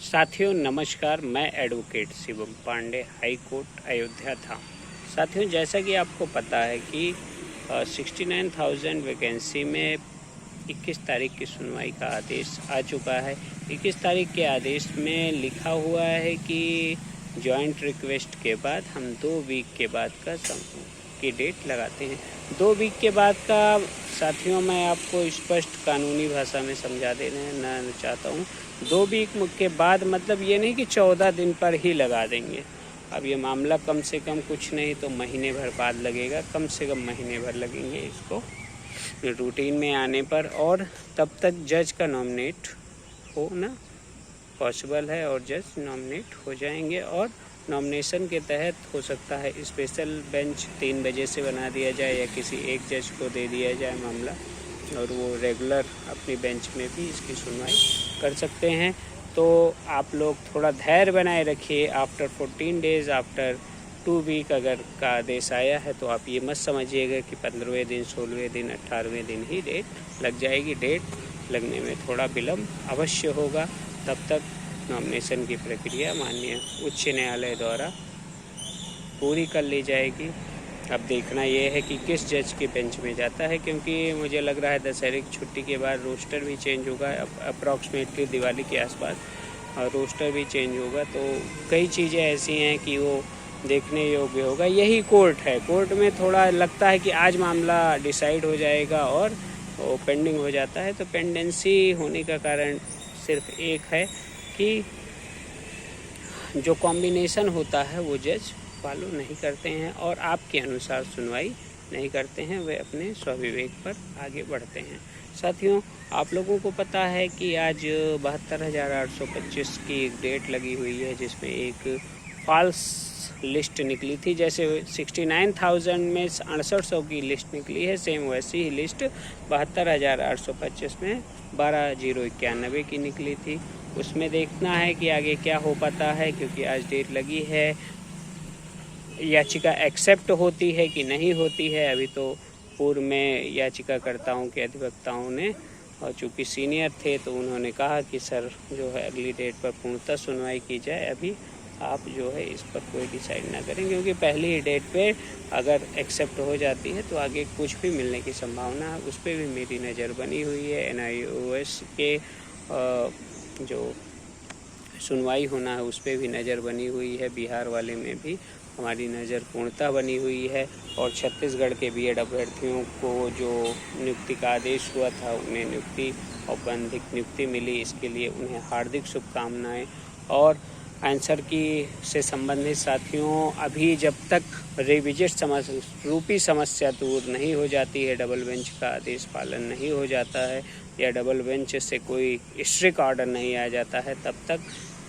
साथियों नमस्कार, मैं advocate Shivam Pandey, high court Ayodhya था। साथियों, जैसा कि आपको पता है कि 69,000 वैकेंसी में 21 तारीख की सुनवाई का आदेश आ चुका है। 21 तारीख के आदेश में लिखा हुआ है कि जॉइंट रिक्वेस्ट के बाद हम 2 वीक के बाद की डेट लगाते हैं। 2 वीक के बाद का साथियों मैं आपको स्पष्ट कानूनी भाषा में समझा देना चाहता हूँ। 2 वीक के बाद मतलब ये नहीं कि 14 दिन पर ही लगा देंगे। अब ये मामला कम से कम कुछ नहीं तो महीने भर बाद लगेगा, कम से कम महीने भर लगेंगे इसको रूटीन में आने पर। और तब तक जज का नॉमिनेट होना पॉसिबल है और जज नॉमिनेट हो जाएंगे और नॉमिनेशन के तहत हो सकता है स्पेशल बेंच 3 बजे से बना दिया जाए या किसी एक जज को दे दिया जाए मामला, और वो रेगुलर अपनी बेंच में भी इसकी सुनवाई कर सकते हैं। तो आप लोग थोड़ा धैर्य बनाए रखिए। आफ्टर 14 डेज़, आफ्टर 2 वीक अगर का आदेश आया है तो आप ये मत समझिएगा कि 15वें दिन, 16वें दिन, 18वें दिन ही डेट लग जाएगी। डेट लगने में थोड़ा विलम्ब अवश्य होगा। तब तक नॉमिनेशन की प्रक्रिया माननीय उच्च न्यायालय द्वारा पूरी कर ली जाएगी। अब देखना यह है कि किस जज के बेंच में जाता है, क्योंकि मुझे लग रहा है दशहरे की छुट्टी के बाद रोस्टर भी चेंज होगा। अप्रॉक्सीमेटली दिवाली के आसपास रोस्टर भी चेंज होगा। तो कई चीज़ें ऐसी हैं कि वो देखने योग्य होगा। यही कोर्ट है, कोर्ट में थोड़ा लगता है कि आज मामला डिसाइड हो जाएगा और वो पेंडिंग हो जाता है। तो पेंडेंसी होने का कारण सिर्फ एक है कि जो कॉम्बिनेशन होता है वो जज फॉलो नहीं करते हैं और आपके अनुसार सुनवाई नहीं करते हैं, वे अपने स्वविवेक पर आगे बढ़ते हैं। साथियों, आप लोगों को पता है कि आज 72,825 की एक डेट लगी हुई है जिसमें एक फॉल्स लिस्ट निकली थी। जैसे 69,000 में 6800 की लिस्ट निकली है, सेम वैसी ही लिस्ट 72,825 में 12,091 की निकली थी। उसमें देखना है कि आगे क्या हो पाता है, क्योंकि आज डेट लगी है। याचिका एक्सेप्ट होती है कि नहीं होती है, अभी तो पूर्व में याचिकाकर्ताओं के अधिवक्ताओं ने, और चूँकि सीनियर थे तो उन्होंने कहा कि सर जो है अगली डेट पर पूर्णतः सुनवाई की जाए। अभी आप जो है इस पर कोई डिसाइड ना करें, क्योंकि पहली डेट पे अगर एक्सेप्ट हो जाती है तो आगे कुछ भी मिलने की संभावना है। उस पर भी मेरी नज़र बनी हुई है। NIOS के जो सुनवाई होना है उस पर भी नज़र बनी हुई है। बिहार वाले में भी हमारी नज़र पूर्णतः बनी हुई है। और छत्तीसगढ़ के बीएड अभ्यर्थियों को जो नियुक्ति का आदेश हुआ था उन्हें नियुक्ति औपबंधिक नियुक्ति मिली, इसके लिए उन्हें हार्दिक शुभकामनाएं। और आंसर की से संबंधित साथियों, अभी जब तक रिविजिट रूपी समस्या दूर नहीं हो जाती है, डबल बेंच का आदेश पालन नहीं हो जाता है या डबल बेंच से कोई स्ट्रिक्ट ऑर्डर नहीं आ जाता है, तब तक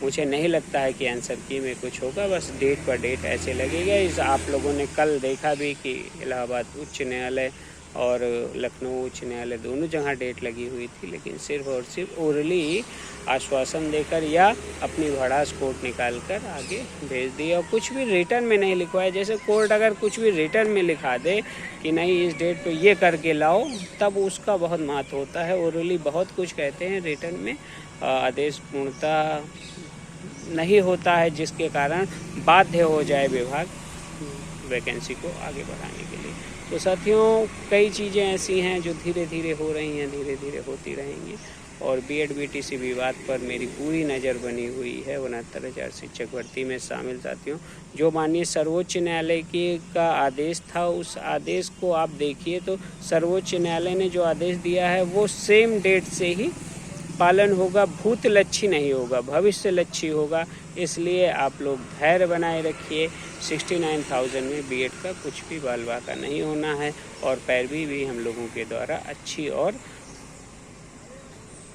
मुझे नहीं लगता है कि आंसर की में कुछ होगा। बस डेट पर डेट ऐसे लगेगा। इस आप लोगों ने कल देखा भी कि इलाहाबाद उच्च न्यायालय और लखनऊ उच्च न्यायालय दोनों जगह डेट लगी हुई थी, लेकिन सिर्फ और सिर्फ ओरली आश्वासन देकर या अपनी भड़ास कोर्ट निकाल कर आगे भेज दिया और कुछ भी रिटर्न में नहीं लिखवाया। जैसे कोर्ट अगर कुछ भी रिटर्न में लिखा दे कि नहीं इस डेट पे ये करके लाओ, तब उसका बहुत महत्व होता है। ओरली बहुत कुछ कहते हैं, रिटर्न में आदेश पूर्णतः नहीं होता है, जिसके कारण बाध्य हो जाए विभाग वैकेंसी को आगे बढ़ाने के लिए। तो साथियों, कई चीज़ें ऐसी हैं जो धीरे धीरे हो रही हैं, धीरे धीरे होती रहेंगी। और BED BTC विवाद पर मेरी पूरी नज़र बनी हुई है। 69,000 शिक्षक भर्ती में शामिल साथियों, जो माननीय सर्वोच्च न्यायालय का आदेश था, उस आदेश को आप देखिए तो सर्वोच्च न्यायालय ने जो आदेश दिया है वो सेम डेट से ही पालन होगा। भूतलक्षी नहीं होगा, भविष्य लक्षी होगा। इसलिए आप लोग धैर्य बनाए रखिए। 69,000 में BED का कुछ भी बाल बाका नहीं होना है और पैरवी भी हम लोगों के द्वारा अच्छी और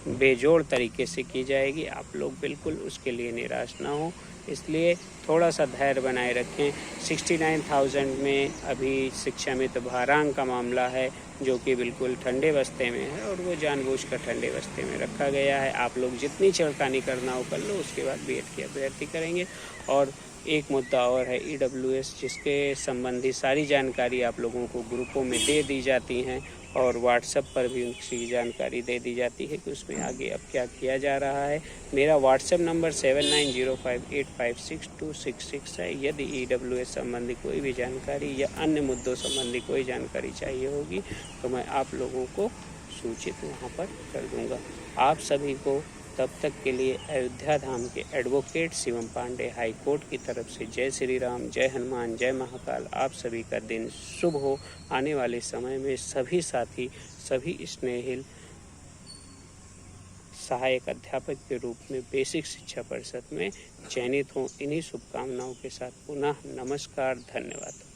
बेजोड़ तरीके से की जाएगी। आप लोग बिल्कुल उसके लिए निराश ना हो, इसलिए थोड़ा सा धैर्य बनाए रखें। 69,000 में अभी शिक्षा में तो भारांक का मामला है जो कि बिल्कुल ठंडे बस्ते में है और वो जानबूझकर ठंडे बस्ते में रखा गया है। आप लोग जितनी छिड़कानी करना हो कर लो, उसके बाद BED की अभ्यर्थी करेंगे। और एक मुद्दा और है EWS, जिसके संबंधी सारी जानकारी आप लोगों को ग्रुपों में दे दी जाती हैं और व्हाट्सएप पर भी उनकी जानकारी दे दी जाती है कि उसमें आगे अब क्या किया जा रहा है। मेरा व्हाट्सएप नंबर 7905856266 है। यदि EWS संबंधी कोई भी जानकारी या अन्य मुद्दों संबंधी कोई जानकारी चाहिए होगी तो मैं आप लोगों को सूचित वहाँ पर कर दूँगा। आप सभी को तब तक के लिए अयोध्या धाम के advocate Shivam Pandey high court की तरफ से जय श्री राम, जय हनुमान, जय महाकाल। आप सभी का दिन शुभ हो। आने वाले समय में सभी साथी, सभी स्नेहिल सहायक अध्यापक के रूप में बेसिक शिक्षा परिषद में चयनित हों। इन्हीं शुभकामनाओं के साथ पुनः नमस्कार, धन्यवाद।